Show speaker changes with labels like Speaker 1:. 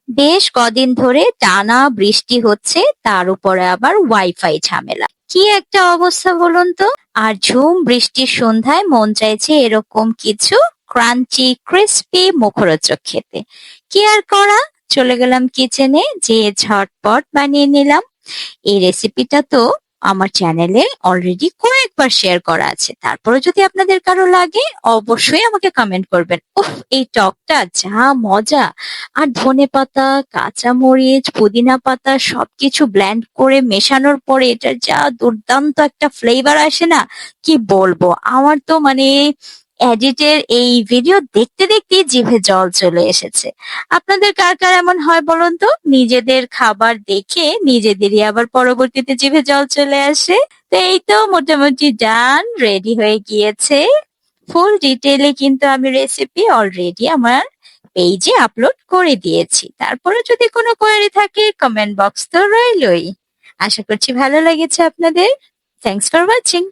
Speaker 1: বেশ কদিন ধরে টানা বৃষ্টি হচ্ছে, তার উপরে আবার ওয়াইফাই ঝামেলা। কি একটা অবস্থা বলুন তো। আর ঝুম বৃষ্টির সন্ধ্যায় মন চাইছে এরকম কিছু ক্রাঞ্চি ক্রিস্পি মুখরোচক খেতে। কি আর করা, চলে গেলাম কিচেনে, যেয়ে ঝটপট বানিয়ে নিলাম। এই রেসিপিটা তো আমার চ্যানেলে অলরেডি কয়েকবার শেয়ার করা আছে, তারপরে যদি আপনাদের কারো লাগে অবশ্যই আমাকে কমেন্ট করবেন। উফ, এই টকটা যা মজা! আর ধনেপাতা, কাঁচামরিচ, পুদিনা পাতা সবকিছু ব্লেন্ড করে মেশানোর পরে এটার যা দুর্দান্ত একটা ফ্লেভার আসে না, কি বলবো। আমার তো মানে এডিটের এই ভিডিও দেখতে দেখতে জিভে জল চলে এসেছে। আপনাদের কার কার এমন হয় বলুন তো, নিজেদের খাবার দেখে নিজেদেরই আবার পরবর্তীতে জিভে জল চলে আসে। তো এই তো মোটামুটি ডান, রেডি হয়ে গিয়েছে। ফুল ডিটেইলে কিন্তু আমি রেসিপি অলরেডি আমার পেজে আপলোড করে দিয়েছি। তারপরে যদি কোনো কোয়েরি থাকে কমেন্ট বক্স তো রইলই। আশা করছি ভালো লেগেছে আপনাদের। Thanks for watching.